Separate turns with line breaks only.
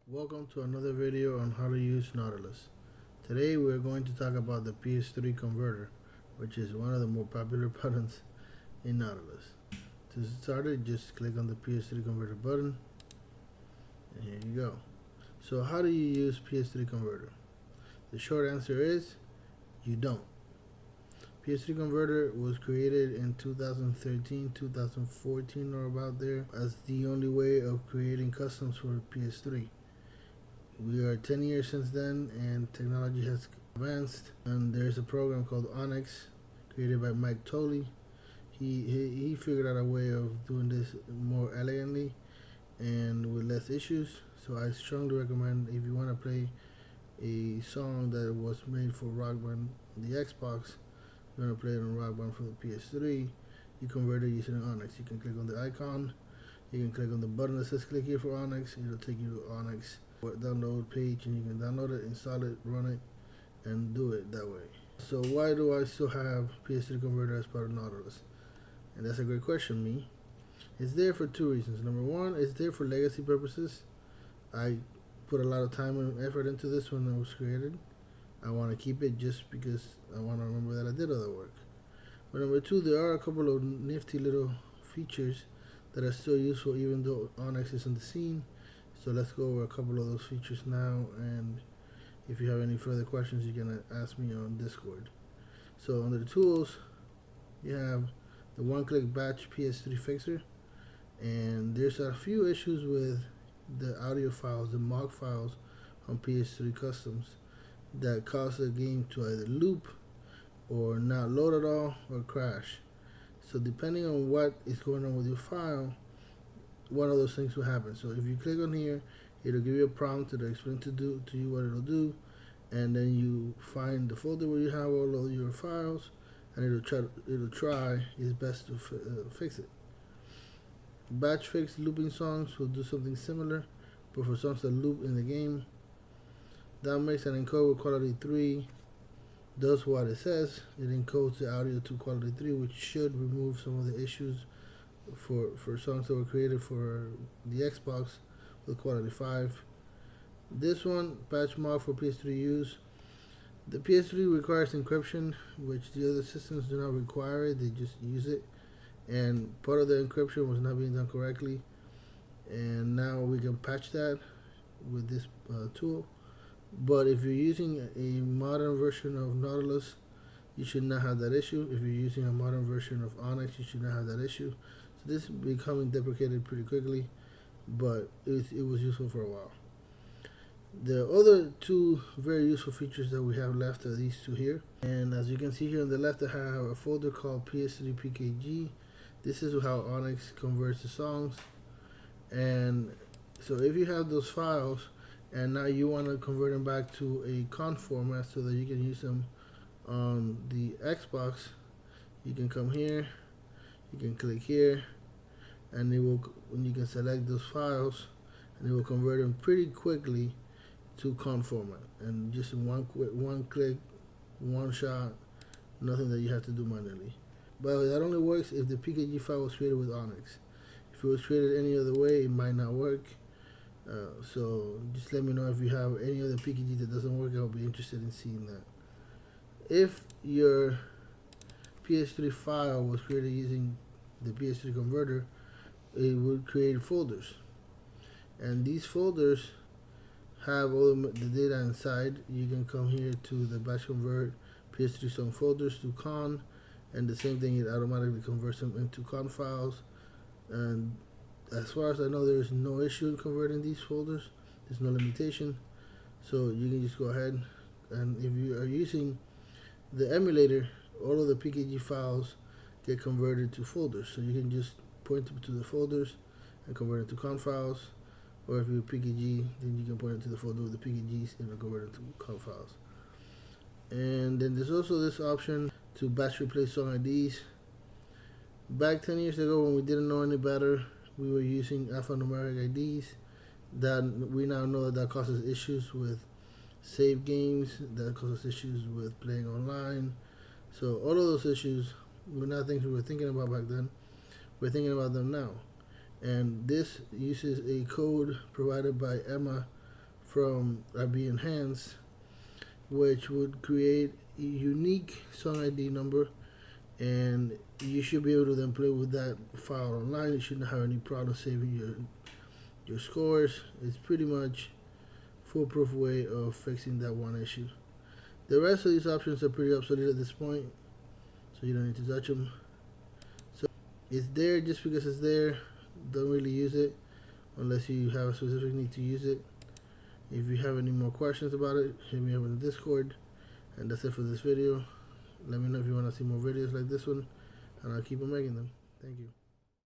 Welcome to another video on how to use Nautilus. Today we're going to talk about the PS3 Converter, which is one of the more popular buttons in Nautilus. To start it, just click on the PS3 Converter button, and here you go. So how do you use PS3 Converter? The short answer is, you don't. PS3 Converter was created in 2013, 2014 or about there as the only way of creating customs for PS3. We are 10 years since then and technology has advanced, and there's a program called Onyx created by Mike Tolley. He figured out a way of doing this more elegantly and with less issues. So I strongly recommend, if you want to play a song that was made for Rock Band on the Xbox, you want to play it on Rock Band for the PS3, you convert it using Onyx. You can click on the icon, you can click on the button that says click here for Onyx, it'll take you to Onyx download page, and you can download it, install it, run it, and do it that way. So why do I still have PS3 Converter as part of Nautilus? And that's a great question, me. It's there for two reasons. Number one, it's there for legacy purposes. I put a lot of time and effort into this when it was created. I want to keep it just because I want to remember that I did other work. But number two, there are a couple of nifty little features that are still useful even though Onyx is on the scene. So let's go over a couple of those features now, and if you have any further questions, you can ask me on Discord. So under the tools, you have the one-click batch PS3 fixer, and there's a few issues with the audio files, the MOG files on PS3 customs that cause the game to either loop or not load at all or crash. So depending on what is going on with your file, one of those things will happen. So if you click on here, it'll give you a prompt to explain to you what it'll do, and then you find the folder where you have all of your files, and it'll try its best to fix it. Batch fix looping songs will do something similar, but for songs that loop in the game. That makes an encode with quality 3 does what it says. It encodes the audio to quality 3, which should remove some of the issues for songs that were created for the Xbox with quality 5. This one, patch mod for PS3 use. The PS3 requires encryption, which the other systems do not require it, they just use it. And part of the encryption was not being done correctly. And now we can patch that with this tool. But if you're using a modern version of Nautilus, you should not have that issue. If you're using a modern version of Onyx, you should not have that issue. So this is becoming deprecated pretty quickly, but it was useful for a while. The other two very useful features that we have left are these two here. And as you can see here on the left, I have a folder called PS3 PKG. This is how Onyx converts the songs. And so if you have those files, and now you want to convert them back to a con format so that you can use them on the Xbox, you can come here, you can click here, and you can select those files, and it will convert them pretty quickly to con format, and just in one click, one shot, nothing that you have to do manually. But that only works if the PKG file was created with Onyx. If it was created any other way, it might not work. So just let me know if you have any other PKG that doesn't work. I'll be interested in seeing that. If your PS3 file was created using the PS3 Converter, it would create folders, and these folders have all the data inside. You can come here to the batch convert PS3 song folders to con, and the same thing, it automatically converts them into con files. And as far as I know, there is no issue in converting these folders. There's no limitation, so you can just go ahead, and if you are using the emulator, all of the PKG files get converted to folders, so you can just point them to the folders and convert it to con files. Or if you're PKG, then you can point it to the folder with the PKGs and convert it to con files. And then there's also this option to batch replace song IDs. Back 10 years ago, when we didn't know any better, we were using alphanumeric IDs. That we now know that causes issues with save games, that causes issues with playing online. So all of those issues were not things we were thinking about back then. We're thinking about them now. And this uses a code provided by Emma from be enhanced, which would create a unique song ID number, and you should be able to then play with that file online. You shouldn't have any problem saving your scores. It's pretty much foolproof way of fixing that one issue. The rest of these options are pretty obsolete at this point, so you don't need to touch them. So it's there just because it's there. Don't really use it unless you have a specific need to use it. If you have any more questions about it, hit me up in the Discord. And that's it for this video. Let me know if you want to see more videos like this one, and I'll keep on making them. Thank you.